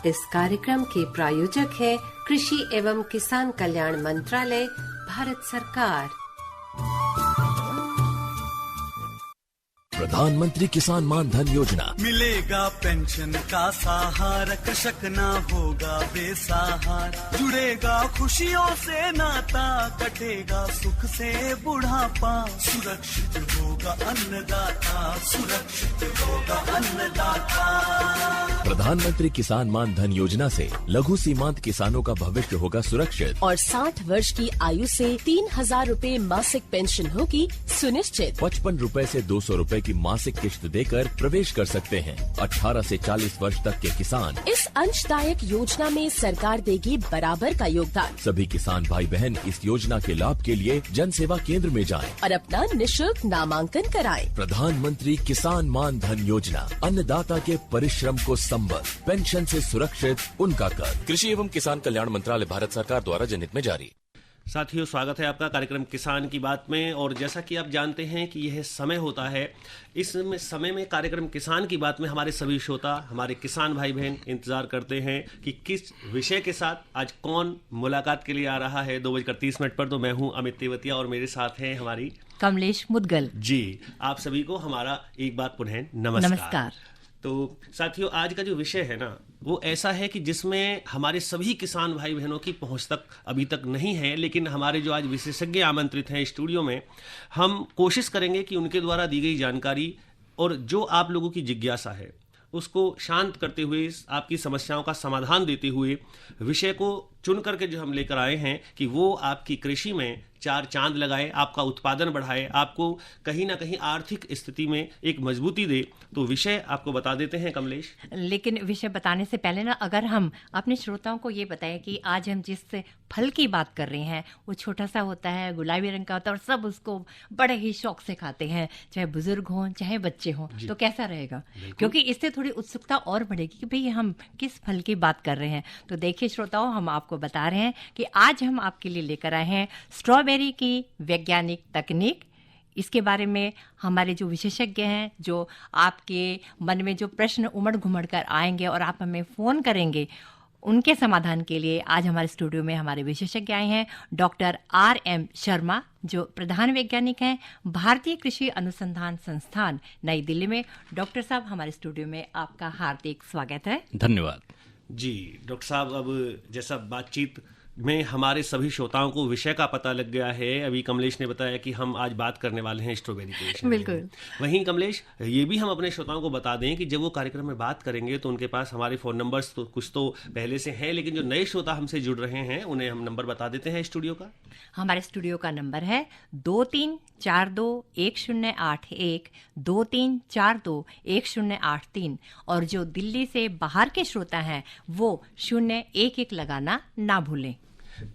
इस कार्यक्रम के प्रायोजक है कृषि एवं किसान कल्याण मंत्रालय, भारत सरकार। प्रधानमंत्री किसान मान धन योजना। मिलेगा पेंशन का सहारा, कृषक ना होगा बेसहारा। जुड़ेगा खुशियों से नाता, कटेगा सुख से बुढ़ापा। सुरक्षित होगा अन्नदाता, सुरक्षित होगा अन्नदाता। प्रधानमंत्री किसान मान धन योजना से लघु सीमांत किसानों का भविष्य होगा सुरक्षित और 60 वर्ष की आयु से 3,000 रूपए मासिक पेंशन होगी सुनिश्चित। 55 रूपए से 200 रूपए की मासिक किश्त देकर प्रवेश कर सकते हैं। 18 से 40 वर्ष तक के किसान इस अंशदायक योजना में सरकार देगी बराबर का योगदान। सभी किसान भाई बहन इस योजना के लाभ के लिए जन सेवा केंद्र में जाएं और अपना निशुल्क नामांकन कराएं। प्रधानमंत्री किसान मान धन योजना, अन्नदाता के परिश्रम को संबल, पेंशन से सुरक्षित उनका कर। कृषि एवं किसान कल्याण मंत्रालय, भारत सरकार द्वारा जनहित में जारी। साथियों, स्वागत है आपका कार्यक्रम किसान की बात में। और जैसा कि आप जानते हैं कि यह समय होता है, इस समय में कार्यक्रम किसान की बात में हमारे सभी श्रोता, हमारे किसान भाई बहन इंतजार करते हैं कि किस विषय के साथ आज कौन मुलाकात के लिए आ रहा है। 2:30 पर तो मैं हूं अमित तेवतिया और मेरे साथ हैं हमारी कमलेश मुदगल जी। आप सभी को हमारा एक बार पुनः नमस्कार। तो साथियों, आज का जो विषय है ना, वो ऐसा है कि जिसमें हमारे सभी किसान भाई बहनों की पहुंच तक अभी तक नहीं है, लेकिन हमारे जो आज विशेषज्ञ आमंत्रित हैं स्टूडियो में, हम कोशिश करेंगे कि उनके द्वारा दी गई जानकारी और जो आप लोगों की जिज्ञासा है उसको शांत करते हुए, आपकी समस्याओं का समाधान देते हुए, विषय को चुन करके जो हम लेकर आए हैं कि वो आपकी कृषि में चार चांद लगाए, आपका उत्पादन बढ़ाए, आपको कहीं ना कहीं आर्थिक स्थिति में एक मजबूती दे। तो विषय आपको बता देते हैं कमलेश। लेकिन विषय बताने से पहले ना, अगर हम अपने श्रोताओं को ये बताएं कि आज हम जिस फल की बात कर रहे हैं वो छोटा सा होता है, गुलाबी रंग का होता है और सब उसको बड़े ही शौक से खाते हैं, चाहे बुजुर्ग हों चाहे बच्चे हों, तो कैसा रहेगा? क्योंकि इससे थोड़ी उत्सुकता और बढ़ेगी कि भाई हम किस फल की बात कर रहे हैं। तो देखिए श्रोताओं, हम आपको बता रहे हैं कि आज हम आपके लिए लेकर आए हैं स्ट्रॉबेरी की वैज्ञानिक तकनीक। इसके बारे में हमारे जो विशेषज्ञ हैं, जो आपके मन में जो प्रश्न उमड़ घुमड़ कर आएंगे और आप हमें फ़ोन करेंगे, उनके समाधान के लिए आज हमारे स्टूडियो में हमारे विशेषज्ञ आए हैं डॉक्टर RM शर्मा, जो प्रधान वैज्ञानिक हैं भारतीय कृषि अनुसंधान संस्थान नई दिल्ली में। डॉक्टर साहब, हमारे स्टूडियो में आपका हार्दिक स्वागत है। धन्यवाद जी। डॉक्टर साहब, अब जैसा बातचीत में हमारे सभी श्रोताओं को विषय का पता लग गया है, अभी कमलेश ने बताया कि हम आज बात करने वाले हैं स्ट्रॉबेरी के विषय में। बिल्कुल। वहीं कमलेश, ये भी हम अपने श्रोताओं को बता दें कि जब वो कार्यक्रम में बात करेंगे तो उनके पास हमारे फ़ोन नंबर्स तो कुछ तो पहले से हैं, लेकिन जो नए श्रोता हमसे जुड़ रहे हैं उन्हें हम नंबर बता देते हैं स्टूडियो का। हमारे स्टूडियो का नंबर है 23421081, 23421083, और जो दिल्ली से बाहर के श्रोता हैं वो 011 लगाना ना भूलें।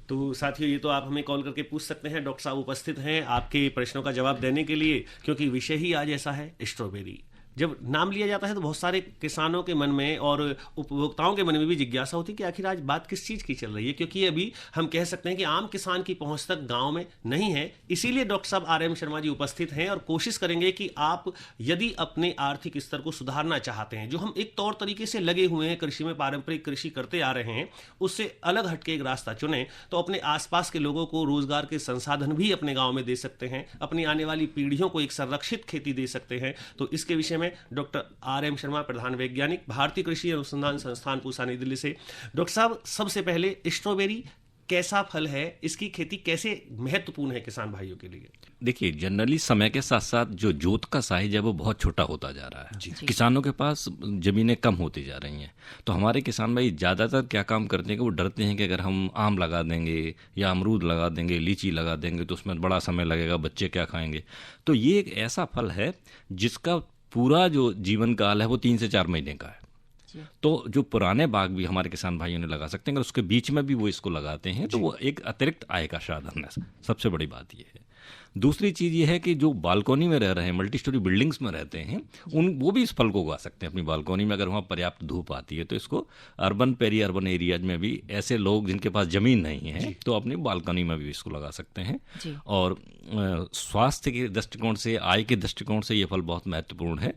तो साथियों, ये तो आप हमें कॉल करके पूछ सकते हैं। डॉक्टर साहब उपस्थित हैं आपके प्रश्नों का जवाब देने के लिए, क्योंकि विषय ही आज ऐसा है स्ट्रॉबेरी। जब नाम लिया जाता है तो बहुत सारे किसानों के मन में और उपभोक्ताओं के मन में भी जिज्ञासा होती है कि आखिर आज बात किस चीज़ की चल रही है, क्योंकि अभी हम कह सकते हैं कि आम किसान की पहुंच तक गांव में नहीं है। इसीलिए डॉक्टर साहब RM शर्मा जी उपस्थित हैं और कोशिश करेंगे कि आप यदि अपने आर्थिक स्तर को सुधारना चाहते हैं, जो हम एक तौर तरीके से लगे हुए हैं कृषि में, पारंपरिक कृषि करते आ रहे हैं, उससे अलग हटके एक रास्ता चुनें तो अपने आसपास के लोगों को रोजगार के संसाधन भी अपने गाँव में दे सकते हैं, अपनी आने वाली पीढ़ियों को एक संरक्षित खेती दे सकते हैं। तो इसके विषय में डॉक्टर RM शर्मा, प्रधान वैज्ञानिक, भारतीय कृषि अनुसंधान संस्थान पूसा नई दिल्ली से। डॉक्टर साहब, सबसे पहले स्ट्रॉबेरी कैसा फल है, इसकी खेती कैसे महत्वपूर्ण है किसान भाइयों के लिए? देखिए, जनरली समय के साथ साथ जो जोत का साइज है वो बहुत छोटा होता जा रहा है। किसानों के पास ज़मीनें कम होती जा रही हैं, तो हमारे किसान भाई ज़्यादातर क्या काम करते हैं कि वो डरते हैं कि अगर हम आम लगा देंगे या अमरूद लगा देंगे, लीची लगा देंगे तो उसमें बड़ा समय लगेगा, बच्चे क्या खाएंगे। तो ये एक ऐसा फल है जिसका पूरा जो जीवन काल है वो 3 से 4 महीने का है। तो जो पुराने बाग भी हमारे किसान भाइयों ने लगा सकते हैं, अगर उसके बीच में भी वो इसको लगाते हैं तो वो एक अतिरिक्त आय का साधन है। सबसे बड़ी बात ये है। दूसरी चीज़ ये है कि जो बालकोनी में रह रहे हैं, मल्टी स्टोरी बिल्डिंग्स में रहते हैं, वो भी इस फल को उगा सकते हैं अपनी बालकोनी में, अगर वहाँ पर्याप्त धूप आती है। तो इसको अर्बन पेरी अर्बन एरियाज में भी ऐसे लोग जिनके पास ज़मीन नहीं है तो अपनी बालकोनी में भी इसको लगा सकते हैं। और स्वास्थ्य के दृष्टिकोण से, आय के दृष्टिकोण से ये फल बहुत महत्वपूर्ण है।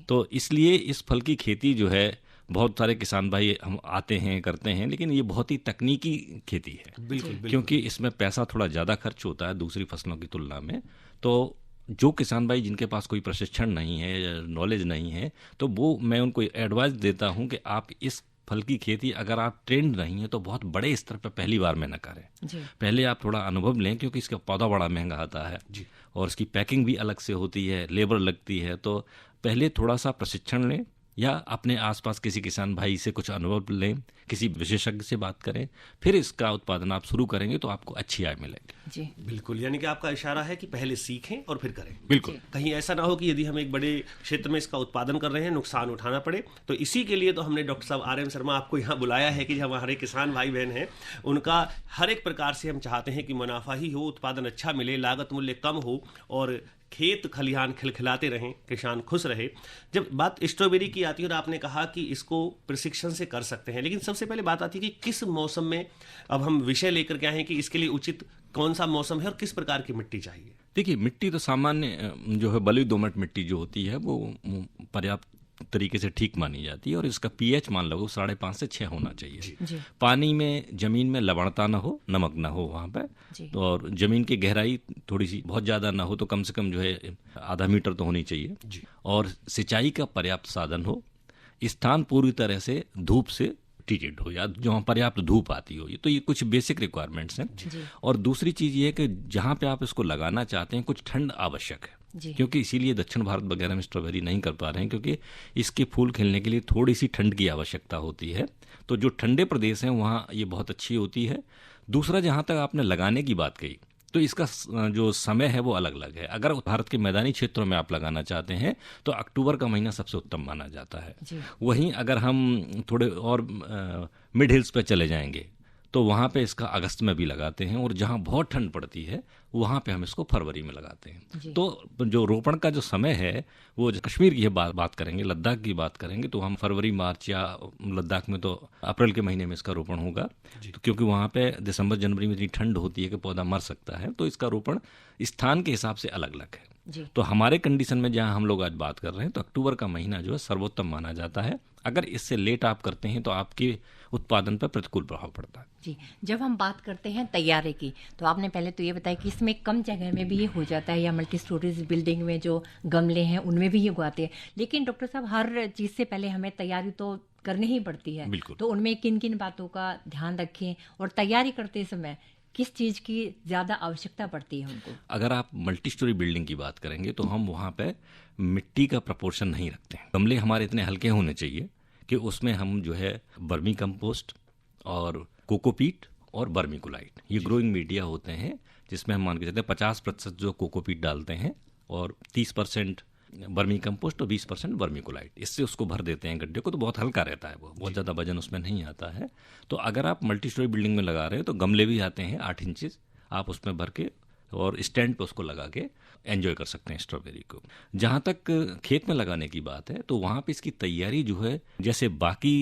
तो इसलिए इस फल की खेती जो है बहुत सारे किसान भाई हम आते हैं करते हैं, लेकिन ये बहुत ही तकनीकी खेती है। बिल्कुल। क्योंकि इसमें पैसा थोड़ा ज़्यादा खर्च होता है दूसरी फसलों की तुलना में। तो जो किसान भाई जिनके पास कोई प्रशिक्षण नहीं है या नॉलेज नहीं है, तो वो मैं उनको एडवाइस देता हूँ कि आप इस फल की खेती अगर आप ट्रेंड नहीं है तो बहुत बड़े स्तर पर पहली बार में न करें। पहले आप थोड़ा अनुभव लें, क्योंकि इसका पौधा बड़ा महंगा आता है और इसकी पैकिंग भी अलग से होती है, लेबर लगती है। तो पहले थोड़ा सा प्रशिक्षण लें या अपने आसपास किसी किसान भाई से कुछ अनुभव लें, किसी विशेषज्ञ से बात करें, फिर इसका उत्पादन आप शुरू करेंगे तो आपको अच्छी आय मिलेगी। जी बिल्कुल, यानी कि आपका इशारा है कि पहले सीखें और फिर करें। बिल्कुल। कहीं ऐसा ना हो कि यदि हम एक बड़े क्षेत्र में इसका उत्पादन कर रहे हैं नुकसान उठाना पड़े। तो इसी के लिए तो हमने डॉक्टर साहब आर एम शर्मा आपको यहाँ बुलाया है कि जो हमारे किसान भाई बहन हैं उनका हर एक प्रकार से हम चाहते हैं कि मुनाफा ही हो, उत्पादन अच्छा मिले, लागत मूल्य कम हो और खेत खलिहान खिलखिलाते रहें, किसान खुश रहे। जब बात स्ट्रॉबेरी की आती है और आपने कहा कि इसको प्रशिक्षण से कर सकते हैं, लेकिन सबसे पहले बात आती है कि किस मौसम में, अब हम विषय लेकर के आए हैं कि इसके लिए उचित कौन सा मौसम है और किस प्रकार की मिट्टी चाहिए। देखिए, मिट्टी तो सामान्य जो है बलुई दोमट मिट्टी जो होती है वो पर्याप्त तरीके से ठीक मानी जाती है और इसका पीएच मान लो 5.5 से 6 होना चाहिए। पानी में जमीन में लवणता ना हो, नमक ना हो वहाँ पे, तो और जमीन की गहराई थोड़ी सी बहुत ज़्यादा ना हो, तो कम से कम जो है आधा मीटर तो होनी चाहिए। और सिंचाई का पर्याप्त साधन हो, स्थान पूरी तरह से धूप से ट्रीटेड हो या जहाँ पर्याप्त धूप आती हो। तो ये कुछ बेसिक रिक्वायरमेंट्स हैं। और दूसरी चीज़ ये है कि जहाँ पे आप इसको लगाना चाहते हैं कुछ ठंड आवश्यक है, क्योंकि इसीलिए दक्षिण भारत वगैरह में स्ट्रॉबेरी नहीं कर पा रहे हैं, क्योंकि इसके फूल खिलने के लिए थोड़ी सी ठंड की आवश्यकता होती है। तो जो ठंडे प्रदेश हैं वहाँ ये बहुत अच्छी होती है। दूसरा, जहाँ तक आपने लगाने की बात कही, तो इसका जो समय है वो अलग अलग है। अगर भारत के मैदानी क्षेत्रों में आप लगाना चाहते हैं तो अक्टूबर का महीना सबसे उत्तम माना जाता है। वहीं अगर हम थोड़े और मिड हिल्स पे चले जाएंगे तो वहाँ पे इसका अगस्त में भी लगाते हैं, और जहाँ बहुत ठंड पड़ती है वहाँ पे हम इसको फरवरी में लगाते हैं। तो जो रोपण का जो समय है वो कश्मीर की बात करेंगे, लद्दाख की बात करेंगे, तो हम फरवरी मार्च, या लद्दाख में तो अप्रैल के महीने में इसका रोपण होगा, तो क्योंकि वहाँ पे दिसंबर जनवरी में इतनी ठंड होती है कि पौधा मर सकता है। तो इसका रोपण स्थान के हिसाब से अलग अलग है। तो हमारे कंडीशन में जहाँ हम लोग आज बात कर रहे हैं तो अक्टूबर का महीना जो है सर्वोत्तम माना जाता है। अगर इससे लेट आप करते हैं तो आपके उत्पादन पर प्रतिकूल प्रभाव पड़ता है। जी, जब हम बात करते हैं तैयारी की, तो आपने पहले तो ये बताया कि इसमें कम जगह में भी ये हो जाता है, या मल्टी स्टोरेज बिल्डिंग में जो गमले हैं उनमें भी ये उगाते हैं। लेकिन डॉक्टर साहब, हर चीज़ से पहले हमें तैयारी तो करनी ही पड़ती है। तो उनमें किन किन बातों का ध्यान रखें, और तैयारी करते समय किस चीज़ की ज़्यादा आवश्यकता पड़ती है हमको? अगर आप मल्टी स्टोरी बिल्डिंग की बात करेंगे तो हम वहाँ पे मिट्टी का प्रपोर्शन नहीं रखते हैं। गमले हमारे इतने हल्के होने चाहिए कि उसमें हम जो है वर्मी कंपोस्ट और कोकोपीट और वर्मीकुलाइट, ये ग्रोइंग मीडिया होते हैं, जिसमें हम मान के चलते हैं 50% जो कोकोपीट डालते हैं और 30% वर्मी कंपोस्ट और 20% वर्मीकुलाइट, इससे उसको भर देते हैं गड्ढे को। तो बहुत हल्का रहता है वो, बहुत ज़्यादा वजन उसमें नहीं आता है। तो अगर आप मल्टी स्टोरी बिल्डिंग में लगा रहे हैं तो गमले भी आते हैं 8 इंचेस, आप उसमें भर के और स्टैंड पे उसको लगा के एंजॉय कर सकते हैं स्ट्रॉबेरी को। जहाँ तक खेत में लगाने की बात है तो वहाँ पे इसकी तैयारी जो है, जैसे बाकी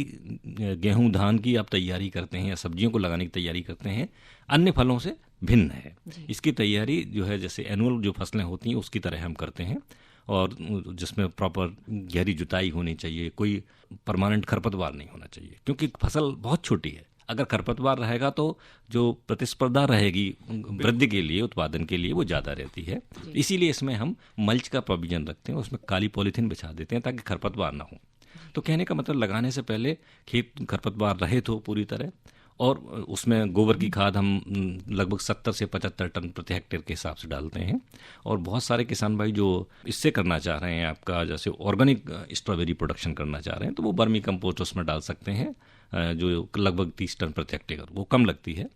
गेहूं धान की आप तैयारी करते हैं या सब्जियों को लगाने की तैयारी करते हैं, अन्य फलों से भिन्न है। इसकी तैयारी जो है जैसे एनुअल जो फसलें होती हैं उसकी तरह हम करते हैं, और जिसमें प्रॉपर गहरी जुताई होनी चाहिए, कोई परमानेंट खरपतवार नहीं होना चाहिए, क्योंकि फसल बहुत छोटी है। अगर खरपतवार रहेगा तो जो प्रतिस्पर्धा रहेगी वृद्धि के लिए, उत्पादन के लिए, वो ज़्यादा रहती है। इसीलिए इसमें हम मल्च का प्रोविजन रखते हैं, उसमें काली पॉलीथीन बिछा देते हैं ताकि खरपतवार ना हो। तो कहने का मतलब, लगाने से पहले खेत खरपतवार रहित हो पूरी तरह, और उसमें गोबर की खाद हम लगभग 70 से 75 टन प्रति हेक्टेयर के हिसाब से डालते हैं। और बहुत सारे किसान भाई जो इससे करना चाह रहे हैं, आपका जैसे ऑर्गेनिक स्ट्रॉबेरी प्रोडक्शन करना चाह रहे हैं, तो वो वर्मी कंपोस्ट उसमें डाल सकते हैं, जो लगभग 30 टन प्रति हेक्टेयर, वो कम लगती है।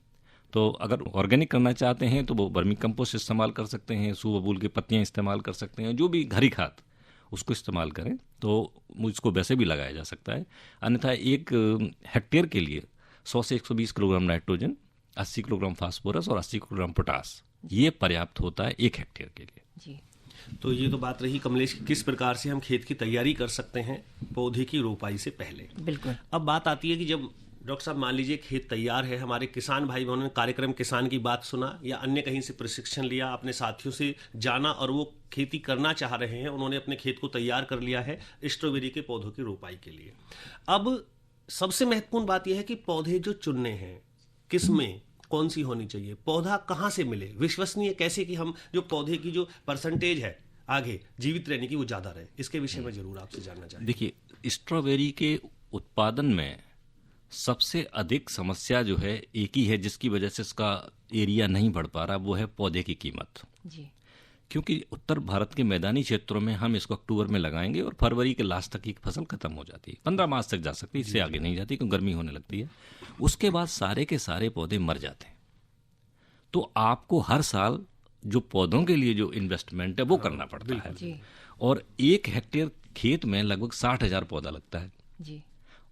तो अगर ऑर्गेनिक करना चाहते हैं तो वो वर्मी कंपोस्ट इस्तेमाल कर सकते हैं, सूबबूल की पत्तियाँ इस्तेमाल कर सकते हैं, जो भी हरी खाद उसको इस्तेमाल करें तो उसको वैसे भी लगाया जा सकता है। अन्यथा 1 हेक्टेयर के लिए 100 से 120 किलोग्राम नाइट्रोजन, 80 किलोग्राम फास्फोरस और 80 किलोग्राम पोटास, ये पर्याप्त होता है 1 हेक्टेयर के लिए। जी, तो ये तो बात रही कमलेश, किस प्रकार से हम खेत की तैयारी कर सकते हैं पौधे की रोपाई से पहले। बिल्कुल। अब बात आती है कि जब डॉक्टर साहब, मान लीजिए खेत तैयार है, हमारे किसान भाई बहनों ने कार्यक्रम किसान की बात सुना या अन्य कहीं से प्रशिक्षण लिया, अपने साथियों से जाना और वो खेती करना चाह रहे हैं, उन्होंने अपने खेत को तैयार कर लिया है स्ट्रॉबेरी के पौधों की रोपाई के लिए। अब सबसे महत्वपूर्ण बात यह है कि पौधे जो चुनने हैं, किस्में कौन सी होनी चाहिए, पौधा कहाँ से मिले, विश्वसनीय कैसे कि हम जो पौधे की जो परसेंटेज है आगे जीवित रहने की वो ज़्यादा रहे, इसके विषय में जरूर आपसे जानना चाहिए। देखिए, स्ट्रॉबेरी के उत्पादन में सबसे अधिक समस्या जो है एक ही है, जिसकी वजह से इसका एरिया नहीं बढ़ पा रहा, वो है पौधे की कीमत। जी। क्योंकि उत्तर भारत के मैदानी क्षेत्रों में हम इसको अक्टूबर में लगाएंगे और फरवरी के लास्ट तक की फसल खत्म हो जाती है, 15 मार्च तक जा सकती है, इससे आगे नहीं जाती क्योंकि गर्मी होने लगती है। उसके बाद सारे के सारे पौधे मर जाते हैं। तो आपको हर साल जो पौधों के लिए जो इन्वेस्टमेंट है वो करना पड़ता है। जी। और 1 हेक्टेयर खेत में लगभग 60,000 पौधा लगता है। जी।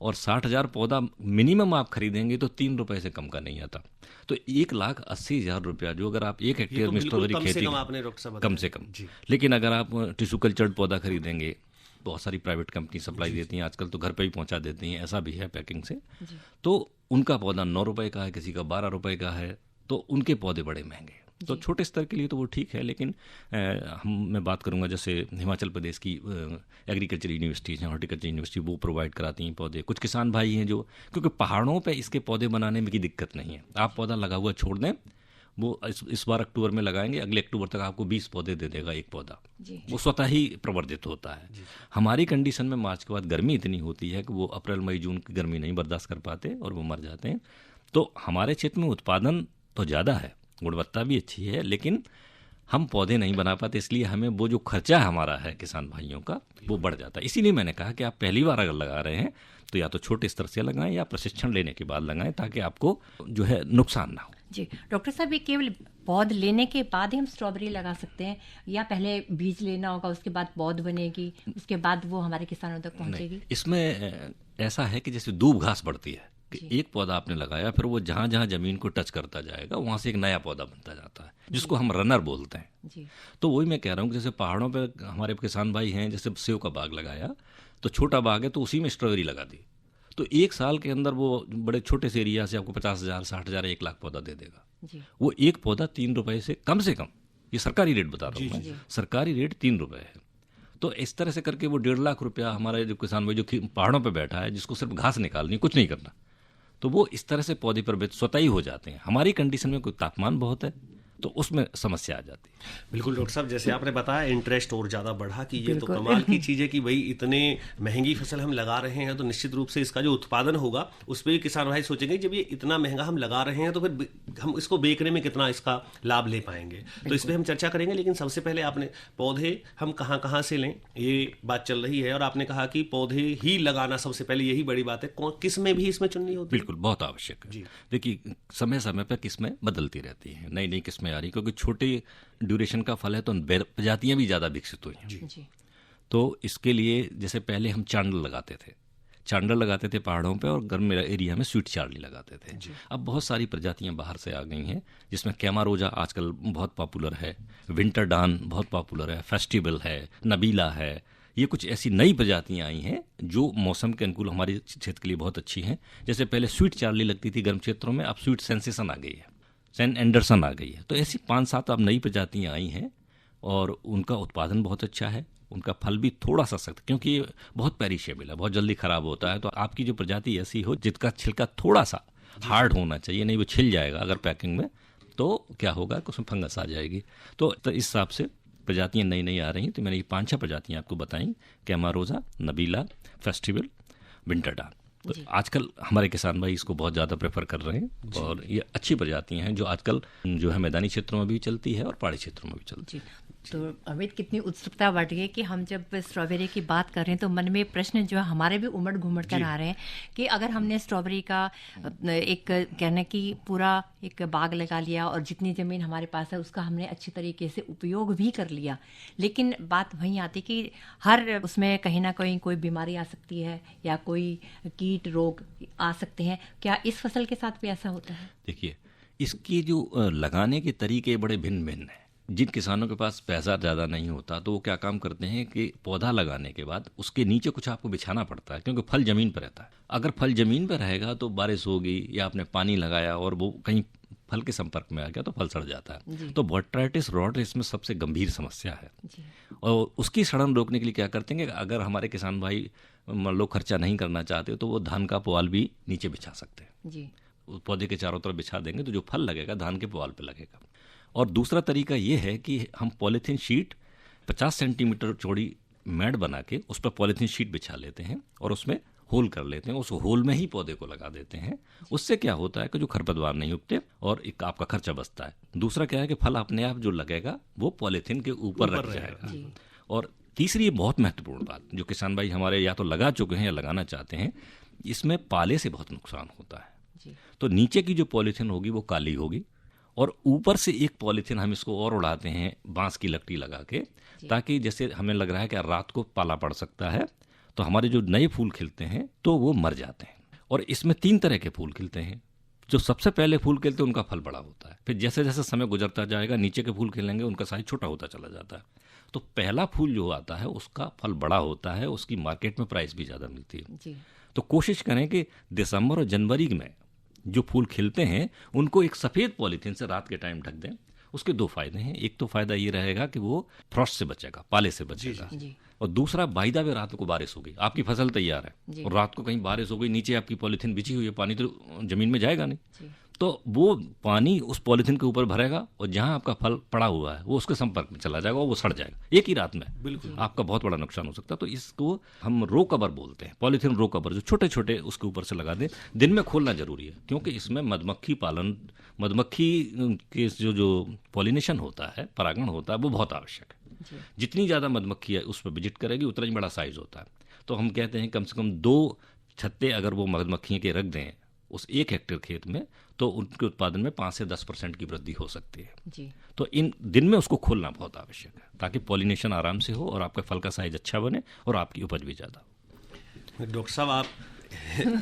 और 60,000 पौधा मिनिमम आप खरीदेंगे तो 3 रुपए से कम का नहीं आता। तो 1,80,000 रुपया जो अगर आप 1 हेक्टेयर में स्ट्रॉबेरी खेती कम से कम, लेकिन अगर आप टिश्यू कल्चर्ड पौधा खरीदेंगे, बहुत सारी प्राइवेट कंपनी सप्लाई देती हैं, आजकल तो घर पे ही पहुंचा देती हैं, ऐसा भी है पैकिंग से, तो उनका पौधा 9 रुपए का है, किसी का 12 रुपए का है, तो उनके पौधे बड़े महंगे। तो छोटे स्तर के लिए तो वो ठीक है, लेकिन मैं बात करूंगा जैसे हिमाचल प्रदेश की एग्रीकल्चर यूनिवर्सिटीज़ हैं, हॉर्टिकल्चर यूनिवर्सिटी, वो प्रोवाइड कराती हैं पौधे। कुछ किसान भाई हैं जो, क्योंकि पहाड़ों पे इसके पौधे बनाने में की दिक्कत नहीं है, आप पौधा लगा हुआ छोड़ दें, वो इस बार अक्टूबर में लगाएंगे, अगले अक्टूबर तक आपको 20 पौधे दे देगा एक पौधा। वो स्वतः ही प्रवर्धित होता है। हमारी कंडीशन में मार्च के बाद गर्मी इतनी होती है कि वो अप्रैल मई जून की गर्मी नहीं बर्दाश्त कर पाते और वो मर जाते हैं। तो हमारे क्षेत्र में उत्पादन तो ज़्यादा है, गुणवत्ता भी अच्छी है, लेकिन हम पौधे नहीं बना पाते, इसलिए हमें वो जो खर्चा हमारा है किसान भाइयों का वो बढ़ जाता है। इसीलिए मैंने कहा कि आप पहली बार अगर लगा रहे हैं तो या तो छोटे स्तर से लगाएं या प्रशिक्षण लेने के बाद लगाएं, ताकि आपको जो है नुकसान ना हो। जी डॉक्टर साहब, ये केवल पौध लेने के बाद ही हम स्ट्रॉबेरी लगा सकते हैं या पहले बीज लेना होगा, उसके बाद पौध बनेगी, उसके बाद वो हमारे किसानों तक पहुंचेगी? इसमें ऐसा है कि जैसे दूब घास बढ़ती है कि एक पौधा आपने लगाया, फिर वो जहाँ जहाँ जमीन को टच करता जाएगा वहाँ से एक नया पौधा बनता जाता है, जिसको हम रनर बोलते हैं। जी। तो वही मैं कह रहा हूँ कि जैसे पहाड़ों पे हमारे किसान भाई हैं, जैसे सेव का बाग लगाया तो छोटा बाग है तो उसी में स्ट्रॉबेरी लगा दी, तो 1 साल के अंदर वो बड़े छोटे से एरिया से आपको 50,000, 60,000, 1 लाख पौधा दे देगा। जी। वो एक पौधा 3 रुपए से कम, ये सरकारी रेट बता रहा हूँ मैं, सरकारी रेट 3 रुपए है। तो इस तरह से करके वो 1.5 लाख रुपया हमारे जो किसान भाई जो पहाड़ों पे बैठा है, जिसको सिर्फ घास निकालनी, कुछ नहीं करना, तो वो इस तरह से पौधे प्रभावित स्वतः ही हो जाते हैं। हमारी कंडीशन में कोई तापमान बहुत है तो उसमें समस्या आ जाती है। बिल्कुल डॉक्टर साहब, जैसे आपने बताया इंटरेस्ट और ज़्यादा बढ़ा कि ये तो कमाल की चीज़ है कि भाई इतने महंगी फसल हम लगा रहे हैं तो निश्चित रूप से इसका जो उत्पादन होगा उस पर भी किसान भाई सोचेंगे जब ये इतना महंगा हम लगा रहे हैं तो फिर हम इसको बेचने में कितना इसका लाभ ले पाएंगे, तो इस पर हम चर्चा करेंगे। लेकिन सबसे पहले आपने पौधे हम कहाँ कहाँ से लें ये बात चल रही है, और आपने कहा कि पौधे ही लगाना सबसे पहले, यही बड़ी बात है। किस्में भी इसमें चुननी होती है? बिल्कुल, बहुत आवश्यक है। देखिए, समय समय पर किस्में बदलती रहती हैं, नई नई किस्में आ रही, क्योंकि छोटे ड्यूरेशन का फल है तो प्रजातियां भी ज़्यादा विकसित हुई हैं। जी। तो इसके लिए जैसे पहले हम चांडल लगाते थे पहाड़ों पे, और गर्म एरिया में स्वीट चार्ली लगाते थे। अब बहुत सारी प्रजातियां बाहर से आ गई हैं, जिसमें कैमारोजा आजकल बहुत पॉपुलर है, विंटर डान बहुत पॉपुलर है, फेस्टिवल है, नबीला है। ये कुछ ऐसी नई प्रजातियां आई हैं जो मौसम के अनुकूल हमारे क्षेत्र के लिए बहुत अच्छी हैं। जैसे पहले स्वीट चार्ली लगती थी गर्म क्षेत्रों में, अब स्वीट सेंसेशन आ गई है, सेंट एंडरसन आ गई है। तो ऐसी 5-7 अब नई प्रजातियां आई हैं और उनका उत्पादन बहुत अच्छा है, उनका फल भी थोड़ा सा सख्त, क्योंकि ये बहुत पेरिशेबल है, बहुत जल्दी खराब होता है। तो आपकी जो प्रजाति ऐसी हो जिसका छिलका थोड़ा सा हार्ड होना चाहिए, नहीं वो छिल जाएगा अगर पैकिंग में, तो क्या होगा कि उसमें फंगस आ जाएगी। तो इस हिसाब से प्रजातियां नई नई आ रही हैं। तो मैंने ये 5-6 प्रजातियां आपको बताई, कैमारोजा, नबीला, फेस्टिवल, विंटर डान। तो आजकल हमारे किसान भाई इसको बहुत ज़्यादा प्रेफर कर रहे हैं, और ये अच्छी प्रजातियां हैं जो आजकल जो है मैदानी क्षेत्रों में भी चलती है और पहाड़ी क्षेत्रों में भी चलती है। तो अमित, कितनी उत्सुकता बढ़ गई कि हम जब स्ट्रॉबेरी की बात कर रहे हैं तो मन में प्रश्न जो है हमारे भी उमड़ घुमड़ कर आ रहे हैं कि अगर हमने स्ट्रॉबेरी का एक कहने की पूरा एक बाग लगा लिया और जितनी ज़मीन हमारे पास है उसका हमने अच्छी तरीके से उपयोग भी कर लिया, लेकिन बात वहीं आती कि हर उसमें कहीं ना कहीं कोई बीमारी आ सकती है या कोई कीट रोग आ सकते हैं। क्या इस फसल के साथ भी ऐसा होता है? देखिए, इसकी जो लगाने के तरीके बड़े भिन्न भिन्न हैं। जिन किसानों के पास पैसा ज़्यादा नहीं होता तो वो क्या काम करते हैं कि पौधा लगाने के बाद उसके नीचे कुछ आपको बिछाना पड़ता है, क्योंकि फल ज़मीन पर रहता है। अगर फल ज़मीन पर रहेगा तो बारिश होगी या आपने पानी लगाया और वो कहीं फल के संपर्क में आ गया तो फल सड़ जाता है। तो बोट्राइटिस रॉट इसमें सबसे गंभीर समस्या है। और उसकी सड़न रोकने के लिए क्या करते हैं कि अगर हमारे किसान भाई लोग खर्चा नहीं करना चाहते तो वो धान का पुआल भी नीचे बिछा सकते हैं। पौधे के चारों तरफ बिछा देंगे तो जो फल लगेगा धान के पुआल पे लगेगा। और दूसरा तरीका ये है कि हम पॉलीथीन शीट 50 सेंटीमीटर चौड़ी मैट बना के उस पर पॉलीथीन शीट बिछा लेते हैं और उसमें होल कर लेते हैं, उस होल में ही पौधे को लगा देते हैं। उससे क्या होता है कि जो खरपतवार नहीं उगते और एक आपका खर्चा बचता है। दूसरा क्या है कि फल अपने आप जो लगेगा वो पॉलीथीन के ऊपर रख जाएगा। और तीसरी ये बहुत महत्वपूर्ण बात जो किसान भाई हमारे या तो लगा चुके हैं या लगाना चाहते हैं, इसमें पाले से बहुत नुकसान होता है। तो नीचे की जो पॉलीथीन होगी वो काली होगी और ऊपर से एक पॉलीथीन हम इसको और उड़ाते हैं बांस की लकड़ी लगा के, ताकि जैसे हमें लग रहा है कि रात को पाला पड़ सकता है तो हमारे जो नए फूल खिलते हैं तो वो मर जाते हैं। और इसमें 3 तरह के फूल खिलते हैं। जो सबसे पहले फूल खिलते हैं उनका फल बड़ा होता है, फिर जैसे जैसे समय गुजरता जाएगा नीचे के फूल खिलेंगे उनका साइज छोटा होता चला जाता है। तो पहला फूल जो आता है उसका फल बड़ा होता है, उसकी मार्केट में प्राइस भी ज़्यादा मिलती है। तो कोशिश करें कि दिसंबर और जनवरी में जो फूल खिलते हैं उनको एक सफ़ेद पॉलीथीन से रात के टाइम ढक दें। उसके 2 फायदे हैं। एक तो फायदा ये रहेगा कि वो फ्रॉस्ट से बचेगा, पाले से बचेगा। और दूसरा बाइदा वे रात को बारिश हो गई, आपकी फसल तैयार है और रात को कहीं बारिश हो गई, नीचे आपकी पॉलीथीन बिछी हुई है, पानी तो जमीन में जाएगा नहीं, तो वो पानी उस पॉलीथीन के ऊपर भरेगा और जहां आपका फल पड़ा हुआ है वो उसके संपर्क में चला जाएगा और वो सड़ जाएगा एक ही रात में। बिल्कुल आपका बहुत बड़ा नुकसान हो सकता है। तो इसको हम रो कवर बोलते हैं, पॉलीथीन रो कवर, जो छोटे छोटे उसके ऊपर से लगा दें। दिन में खोलना जरूरी है क्योंकि इसमें मधुमक्खी पालन, मधुमक्खी के जो पॉलिनेशन होता है, परागण होता है, वो बहुत आवश्यक है। जितनी ज़्यादा मधुमक्खी है उस पर विजिट करेगी उतना ही बड़ा साइज होता है। तो हम कहते हैं कम से कम 2 छत्ते अगर वो मधुमक्खियों के रख दें उस 1 हेक्टेयर खेत में तो उनके उत्पादन में 5 से 10% की वृद्धि हो सकती है। तो इन दिन में उसको खोलना बहुत आवश्यक है ताकि पॉलिनेशन आराम से हो और आपका फल का साइज अच्छा बने और आपकी उपज भी ज़्यादा हो। डॉक्टर साहब, आप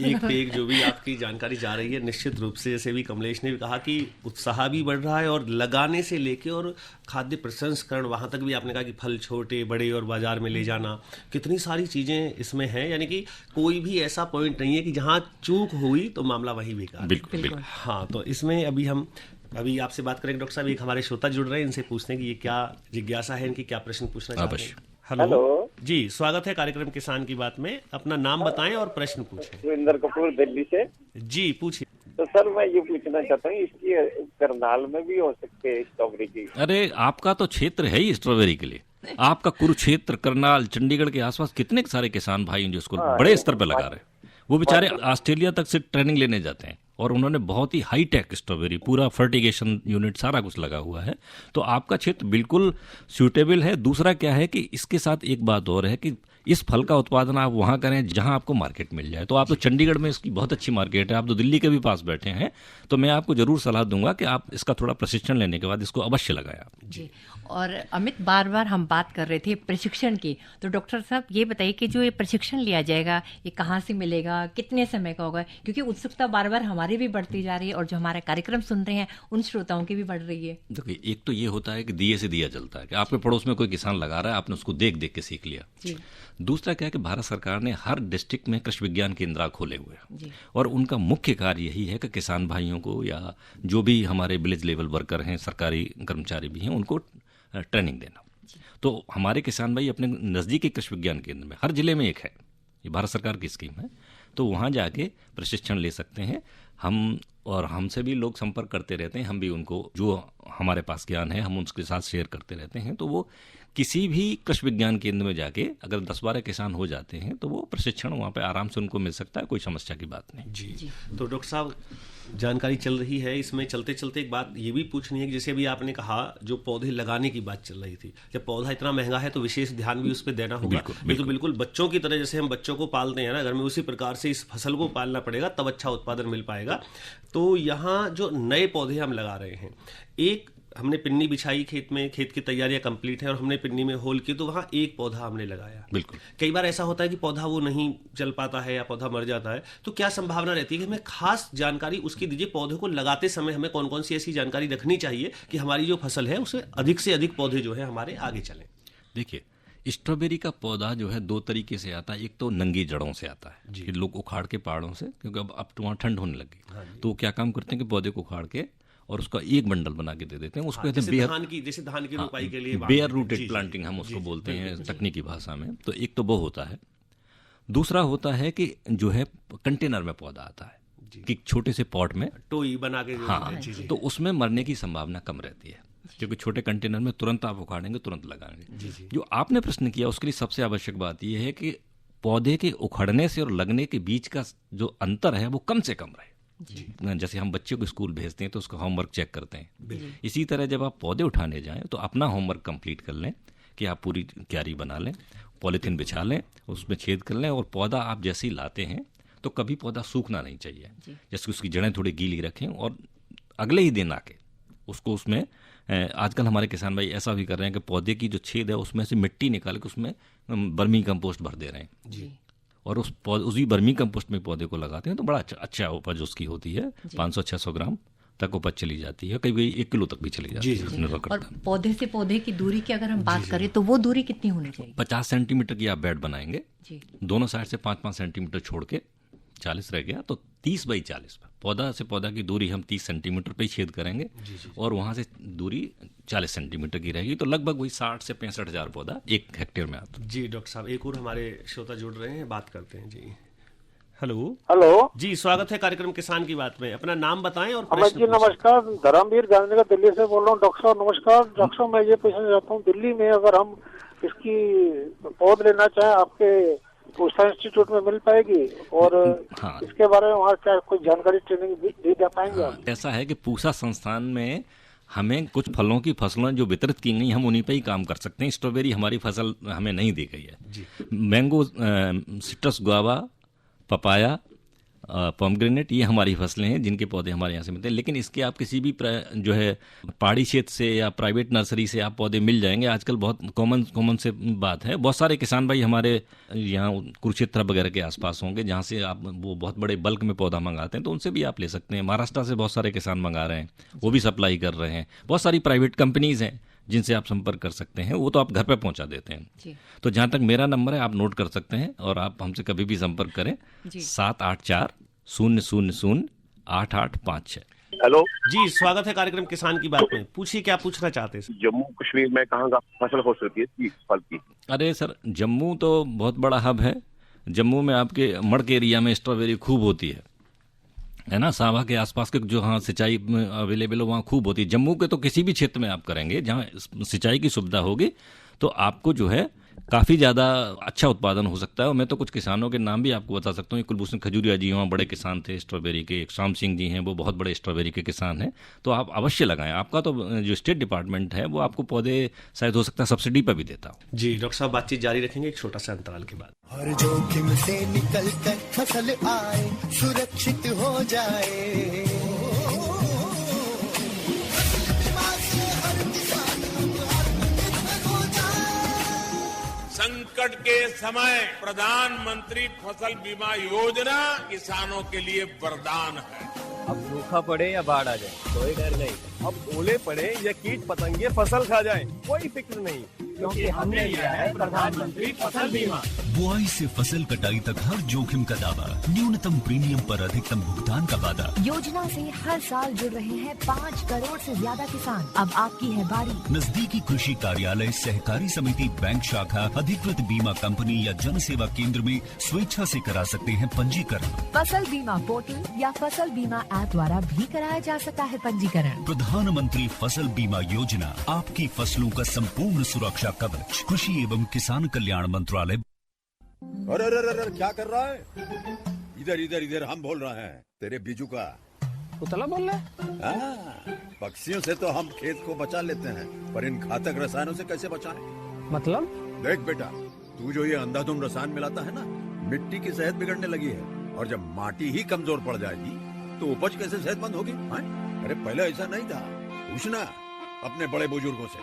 एक पे एक जो भी आपकी जानकारी जा रही है, निश्चित रूप से जैसे भी कमलेश ने भी कहा कि उत्साह भी बढ़ रहा है और लगाने से लेके और खाद्य प्रसंस्करण वहाँ तक भी आपने कहा कि फल छोटे बड़े और बाजार में ले जाना, कितनी सारी चीज़ें इसमें हैं। यानी कि कोई भी ऐसा पॉइंट नहीं है कि जहाँ चूक हुई तो मामला वही बेकार। बिल्कुल। हाँ, तो इसमें अभी आपसे बात करेंगे डॉक्टर साहब। एक हमारे श्रोता जुड़ रहे हैं, इनसे पूछते हैं कि ये क्या जिज्ञासा है इनकी, क्या प्रश्न पूछना चाहते हैं। हेलो जी, स्वागत है कार्यक्रम किसान की बात में। अपना नाम बताएं और प्रश्न पूछें। सुरेंद्र कपूर, दिल्ली से। जी पूछिए। तो सर मैं ये पूछना चाहता हूँ, इसकी करनाल में भी हो सकते है स्ट्रॉबेरी की? अरे आपका तो क्षेत्र है ही स्ट्रॉबेरी के लिए। आपका कुरुक्षेत्र, करनाल, चंडीगढ़ के आसपास कितने सारे किसान भाई हैं जो इसको बड़े स्तर पर लगा रहे हैं। वो बेचारे ऑस्ट्रेलिया तक से ट्रेनिंग लेने जाते हैं और उन्होंने बहुत ही हाई टेक स्ट्रॉबेरी, पूरा फर्टिगेशन यूनिट सारा कुछ लगा हुआ है। तो आपका क्षेत्र बिल्कुल सूटेबल है। दूसरा क्या है कि इसके साथ एक बात और है कि इस फल का उत्पादन आप वहाँ करें जहाँ आपको मार्केट मिल जाए। तो आप तो चंडीगढ़ में इसकी बहुत अच्छी मार्केट है, आप तो दिल्ली के भी पास बैठे हैं, तो मैं आपको जरूर सलाह दूंगा कि आप इसका थोड़ा प्रशिक्षण लेने के बाद इसको अवश्य लगाएं। जी। और अमित, बार बार हम बात कर रहे थे प्रशिक्षण की, तो डॉक्टर साहब ये बताइए कि जो ये प्रशिक्षण लिया जाएगा ये कहाँ से मिलेगा, कितने समय का होगा? क्योंकि उत्सुकता बार बार हमारी भी बढ़ती जा रही है और जो हमारा कार्यक्रम सुन रहे हैं उन श्रोताओं की भी बढ़ रही है। देखिए, एक तो ये होता है कि दिए से दिया जलता है कि आपके पड़ोस में कोई किसान लगा रहा है, आपने उसको देख देख के सीख लिया। दूसरा क्या है कि भारत सरकार ने हर डिस्ट्रिक्ट में कृषि विज्ञान केंद्र खोले हुए हैं और उनका मुख्य कार्य यही है कि किसान भाइयों को या जो भी हमारे विलेज लेवल वर्कर हैं, सरकारी कर्मचारी भी हैं, उनको ट्रेनिंग देना। तो हमारे किसान भाई अपने नज़दीकी कृषि विज्ञान केंद्र में, हर जिले में एक है, ये भारत सरकार की स्कीम है, तो वहाँ जाके प्रशिक्षण ले सकते हैं। हम और हमसे भी लोग संपर्क करते रहते हैं, हम भी उनको जो हमारे पास ज्ञान है हम उसके साथ शेयर करते रहते हैं। तो वो किसी भी कृषि विज्ञान केंद्र में जाके अगर 10-12 किसान हो जाते हैं तो वो प्रशिक्षण वहाँ पे आराम से उनको मिल सकता है, कोई समस्या की बात नहीं। जी। तो डॉक्टर साहब, जानकारी चल रही है, इसमें चलते चलते एक बात ये भी पूछनी है कि जैसे अभी आपने कहा जो पौधे लगाने की बात चल रही थी, जब पौधा इतना महंगा है तो विशेष ध्यान भी उस पर देना होगा। ये तो बिल्कुल बच्चों की तरह, जैसे हम बच्चों को पालते हैं ना घर में, उसी प्रकार से इस फसल को पालना पड़ेगा, तब अच्छा उत्पादन मिल पाएगा। तो यहाँ जो नए पौधे हम लगा रहे हैं, एक हमने पिन्नी बिछाई खेत में, खेत की तैयारियां कंप्लीट है और हमने पिन्नी में होल की, तो वहाँ एक पौधा हमने लगाया। बिल्कुल। कई बार ऐसा होता है कि पौधा वो नहीं चल पाता है या पौधा मर जाता है, तो क्या संभावना रहती है कि हमें खास जानकारी उसकी दीजिए, पौधे को लगाते समय हमें कौन कौन सी ऐसी जानकारी रखनी चाहिए कि हमारी जो फसल है उसे अधिक से अधिक पौधे जो है हमारे आगे चलें? देखिए, स्ट्रॉबेरी का पौधा जो है 2 तरीके से आता है। एक तो नंगी जड़ों से आता है कि लोग उखाड़ के पहाड़ों से, क्योंकि अब तो वहाँ ठंड होने लगी, तो वो क्या काम करते हैं कि पौधे को उखाड़ के और उसका एक बंडल बना के दे देते हैं। उसको कहते हैं जैसे धान की रोपाई के लिए बेयर रूटेड प्लांटिंग हम उसको बोलते हैं तकनीकी भाषा में। तो एक तो वो होता है। दूसरा होता है कि जो है कंटेनर में पौधा आता है कि छोटे से पॉट में टोई बना के, हाँ, तो उसमें मरने की संभावना कम रहती है, क्योंकि छोटे कंटेनर में तुरंत आप उखाड़ेंगे, तुरंत लगाएंगे। जो आपने प्रश्न किया उसके लिए सबसे आवश्यक बात यह है कि पौधे के उखड़ने से और लगने के बीच का जो अंतर है वो कम से कम रहे। जैसे हम बच्चे को स्कूल भेजते हैं तो उसका होमवर्क चेक करते हैं, इसी तरह जब आप पौधे उठाने जाएं तो अपना होमवर्क कंप्लीट कर लें कि आप पूरी क्यारी बना लें, पॉलीथीन बिछा लें, उसमें छेद कर लें, और पौधा आप जैसे ही लाते हैं तो कभी पौधा सूखना नहीं चाहिए। जैसे उसकी जड़ें थोड़ी गीली रखें और अगले ही दिन आके उसको उसमें, आजकल हमारे किसान भाई ऐसा भी कर रहे हैं कि पौधे की जो छेद है उसमें से मिट्टी निकाल के उसमें बर्मी कंपोस्ट भर दे रहे हैं जी, और उसी बर्मी कंपोस्ट में पौधे को लगाते हैं तो बड़ा अच्छा उपज उसकी होती है। 500-600 ग्राम तक उपज चली जाती है, कभी 1 किलो तक भी चली जाती है, निर्भर करता है। और पौधे से पौधे की दूरी की अगर हम बात करें तो वो दूरी कितनी होनी चाहिए? 50 सेंटीमीटर की आप बेड बनाएंगे, दोनों साइड से 5-5 सेंटीमीटर छोड़ के, 40 रह गया तो 30 बाई 40 पर पौधा से पौधा की दूरी हम 30 सेंटीमीटर पे ही छेद करेंगे और वहाँ से दूरी 40 सेंटीमीटर की रहेगी, तो लगभग वही 60 से 65 हज़ार पौधा 1 हेक्टेयर में आता है। जी डॉक्टर साहब, एक और हमारे श्रोता जुड़ रहे हैं, बात करते हैं जी। हेलो जी, स्वागत है कार्यक्रम किसान की बात में। अपना नाम बताएं और अमित जी नमस्कार, धर्मवीर गांधीनगर दिल्ली से बोल रहा हूँ। डॉक्टर साहब नमस्कार। डॉक्टर साहब मैं ये पूछना चाहता हूँ, दिल्ली में अगर हम इसकी पौध लेना चाहें आपके पूसा इंस्टीट्यूट में मिल पाएगी, और हाँ, इसके बारे में वहाँ क्या कोई जानकारी ट्रेनिंग दी जा पाएंगे? हाँ, ऐसा है कि पूसा संस्थान में हमें कुछ फलों की फसलें जो वितरित की गई हम उन्हीं पे ही काम कर सकते हैं। स्ट्रॉबेरी हमारी फसल हमें नहीं दी गई है। Mango, citrus, guava, papaya, pomegranate, ये हमारी फसलें हैं जिनके पौधे हमारे यहाँ से मिलते हैं। लेकिन इसके आप किसी भी जो है पहाड़ी क्षेत्र से या प्राइवेट नर्सरी से आप पौधे मिल जाएंगे। आजकल बहुत कॉमन से बात है। बहुत सारे किसान भाई हमारे यहाँ कुरुक्षेत्र वगैरह के आसपास होंगे जहाँ से आप वो बहुत बड़े बल्क में पौधा मंगाते हैं, तो उनसे भी आप ले सकते हैं। महाराष्ट्र से बहुत सारे किसान मंगा रहे हैं, वो भी सप्लाई कर रहे हैं। बहुत सारी प्राइवेट कंपनीज हैं जिनसे आप संपर्क कर सकते हैं, वो तो आप घर पे पहुंचा देते हैं। तो जहां तक मेरा नंबर है आप नोट कर सकते हैं और आप हमसे कभी भी संपर्क करें। 784-000-8856। हेलो जी, स्वागत है कार्यक्रम किसान की बात में। पूछिए क्या पूछना चाहते हैं? जम्मू कश्मीर में कहाँ का फसल हो सकती है फल की? अरे सर, जम्मू तो बहुत बड़ा हब है। जम्मू में आपके मड़क एरिया में स्ट्रॉबेरी खूब होती है ना। सावा के आसपास के जो हाँ सिंचाई अवेलेबल हो वहाँ खूब होती है। जम्मू के तो किसी भी क्षेत्र में आप करेंगे जहाँ सिंचाई की सुविधा होगी तो आपको जो है काफ़ी ज़्यादा अच्छा उत्पादन हो सकता है। और मैं तो कुछ किसानों के नाम भी आपको बता सकता हूँ। कुलभूषण खजूरिया जी वहाँ बड़े किसान थे स्ट्रॉबेरी के। एक शाम सिंह जी हैं, वो बहुत बड़े स्ट्रॉबेरी के किसान हैं। तो आप अवश्य लगाएं। आपका तो जो स्टेट डिपार्टमेंट है वो आपको पौधे शायद हो सकता है सब्सिडी पर भी देता हो। जी डॉक्टर साहब, बातचीत जारी रखेंगे एक छोटा सा अंतराल के बाद। हर जोखिम से निकल कर फसल आए, सुरक्षित हो जाए, संकट के समय प्रधानमंत्री फसल बीमा योजना किसानों के लिए वरदान है। अब सूखा पड़े या बाढ़ आ जाए कोई डर नहीं। अब ओले पड़े या कीट पतंगे फसल खा जाए कोई फिक्र नहीं, क्योंकि हमने लिया है प्रधानमंत्री फसल बीमा। बुआई से फसल कटाई तक हर जोखिम का दावा, न्यूनतम प्रीमियम पर अधिकतम भुगतान का वादा। योजना से हर साल जुड़ रहे हैं 5 करोड़ से ज्यादा किसान। अब आपकी है बारी। नजदीकी कृषि कार्यालय, सहकारी समिति, बैंक शाखा, अधिकृत बीमा कंपनी या जन सेवा केंद्र में स्वेच्छा से करा सकते हैं पंजीकरण। फसल बीमा पोर्टल या फसल बीमा ऐप द्वारा भी कराया जा सकता है पंजीकरण। प्रधानमंत्री फसल बीमा योजना, आपकी फसलों का संपूर्ण सुरक्षा कवच। कृषि एवं किसान कल्याण मंत्रालय। अरे अरे अरे क्या कर रहा है? इधर इधर इधर हम बोल रहे हैं तेरे बीजू का। उतला बोल रहा है? पक्षियों से तो हम खेत को बचा लेते हैं, पर इन घातक रसायनों से कैसे बचाएं? मतलब? देख बेटा, तू जो ये अंधाधुंध रसायन मिलाता है ना, मिट्टी की सेहत बिगड़ने लगी है। और जब माटी ही कमजोर पड़ जाएगी तो उपज कैसे सेहतमंद होगी? अरे पहले ऐसा नहीं था, पूछना। अपने बड़े बुजुर्गों से,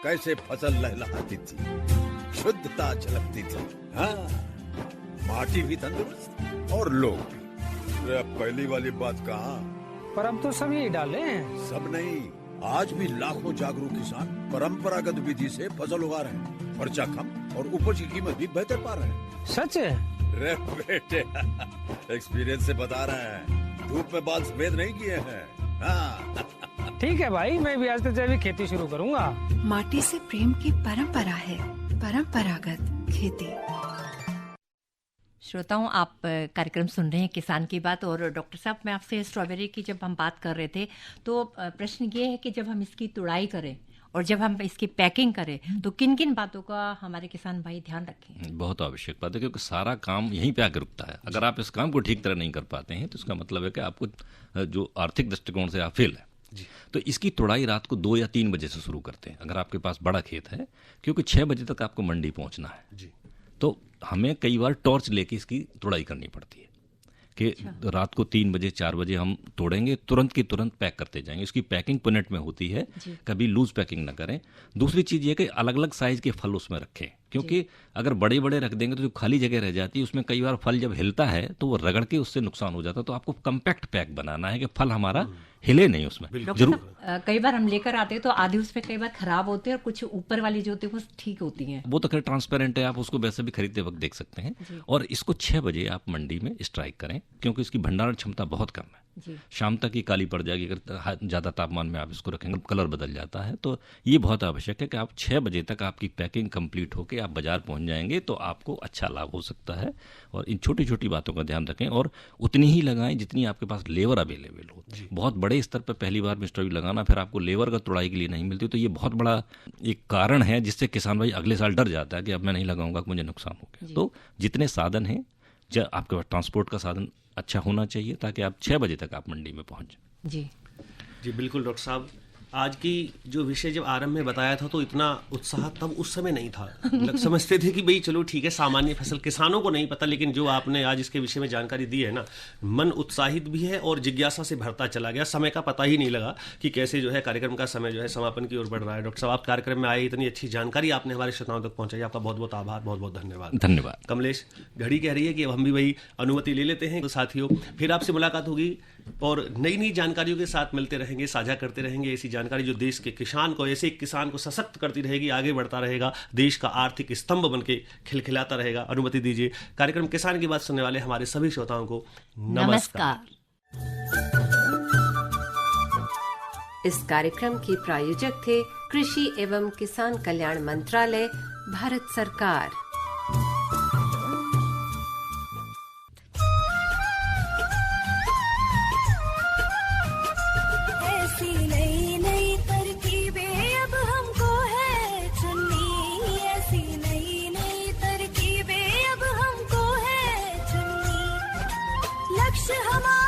कैसे फसल लहलहाती थी, शुद्धता झलकती थी। हाँ, माटी भी तंदुरुस्त और लोग भी। अरे अब पहली वाली बात कहाँ, पर अब तो सब यही डाले हैं। सब नहीं, आज भी लाखों जागरूक किसान परंपरागत विधि से फसल उगा रहे हैं। खर्चा कम और उपज की कीमत भी बेहतर पा रहे हैं। सच है? रे बेटे, एक्सपीरियंस से बता रहे हैं, धूप में बाल सफेद नहीं किए हैं। हाँ। ठीक है भाई, मैं भी आज से जैविक खेती शुरू करूंगा। माटी से प्रेम की परंपरा है, परंपरागत खेती। श्रोताओं, आप कार्यक्रम सुन रहे हैं किसान की बात। और डॉक्टर साहब, मैं आपसे स्ट्रॉबेरी की जब हम बात कर रहे थे तो प्रश्न ये है कि जब हम इसकी तुड़ाई करें और जब हम इसकी पैकिंग करें तो किन किन बातों का हमारे किसान भाई ध्यान रखें? बहुत आवश्यक बात है, क्योंकि सारा काम यहीं पे आकर रुकता है। अगर आप इस काम को ठीक तरह नहीं कर पाते हैं तो इसका मतलब है कि आपको जो आर्थिक दृष्टिकोण से आप फेल है। तो इसकी तुड़ाई रात को 2 या 3 बजे से शुरू करते हैं, अगर आपके पास बड़ा खेत है, क्योंकि 6 बजे तक आपको मंडी पहुंचना है। तो हमें कई बार टॉर्च लेके इसकी तुड़ाई करनी पड़ती है कि रात को 3 बजे 4 बजे हम तोड़ेंगे, तुरंत की तुरंत पैक करते जाएंगे। इसकी पैकिंग पुनेट में होती है, कभी लूज पैकिंग ना करें। दूसरी चीज़ ये कि अलग अलग साइज के फल उसमें रखें, क्योंकि अगर बड़े बड़े रख देंगे तो जो खाली जगह रह जाती है उसमें कई बार फल जब हिलता है तो वो रगड़ के उससे नुकसान हो जाता है। तो आपको कम्पैक्ट पैक बनाना है कि फल हमारा हिले नहीं उसमें। जरूर कई बार हम लेकर आते हैं तो आधे उसमें कई बार खराब होते हैं और कुछ ऊपर वाली जो होती है वो ठीक होती हैं। वो तो खैर ट्रांसपेरेंट है, आप उसको वैसे भी खरीदते वक्त देख सकते हैं। और इसको 6 बजे आप मंडी में स्ट्राइक करें, क्योंकि इसकी भंडारण क्षमता बहुत कम है। शाम तक ही काली पड़ जाएगी अगर ज़्यादा तापमान में आप इसको रखेंगे, कलर बदल जाता है। तो ये बहुत आवश्यक है कि आप 6 बजे तक आपकी पैकिंग कंप्लीट होकर आप बाजार पहुंच जाएंगे तो आपको अच्छा लाभ हो सकता है। और इन छोटी छोटी बातों का ध्यान रखें और उतनी ही लगाएं जितनी आपके पास लेबर अवेलेबल हो। बहुत बड़े स्तर पर पहली बार में स्ट्रॉबेरी लगाना, फिर आपको लेबर का तुड़ाई के लिए नहीं मिलती, तो ये बहुत बड़ा एक कारण है जिससे किसान भाई अगले साल डर जाता है कि अब मैं नहीं लगाऊंगा, मुझे नुकसान हो गया। तो जितने साधन हैं, जब आपके पास ट्रांसपोर्ट का साधन अच्छा होना चाहिए ताकि आप 6 बजे तक आप मंडी में पहुंच जाए। जी बिल्कुल डॉक्टर साहब, आज की जो विषय जब आरंभ में बताया था तो इतना उत्साह तब उस समय नहीं था। समझते थे कि भाई चलो ठीक है, सामान्य फसल, किसानों को नहीं पता, लेकिन जो आपने आज इसके विषय में जानकारी दी है ना, मन उत्साहित भी है और जिज्ञासा से भरता चला गया। समय का पता ही नहीं लगा कि कैसे जो है कार्यक्रम का समय जो है समापन की ओर बढ़ रहा है। डॉक्टर साहब, आप कार्यक्रम में आए, इतनी अच्छी जानकारी आपने हमारे श्रोताओं तक पहुंचाई, आपका बहुत बहुत आभार, बहुत बहुत धन्यवाद। धन्यवाद। कमलेश, घड़ी कह रही है कि अब हम भी वही अनुमति ले लेते हैं। तो साथियों, फिर आपसे मुलाकात होगी और नई नई जानकारियों के साथ मिलते रहेंगे, साझा करते रहेंगे ऐसी जानकारी जो देश के किसान को, ऐसे किसान को सशक्त करती रहेगी, आगे बढ़ता रहेगा, देश का आर्थिक स्तंभ बनके खिलखिलाता रहेगा। अनुमति दीजिए कार्यक्रम किसान की बात सुनने वाले हमारे सभी श्रोताओं को नमस्कार। इस कार्यक्रम के प्रायोजक थे कृषि एवं किसान कल्याण मंत्रालय, भारत सरकार। हमारा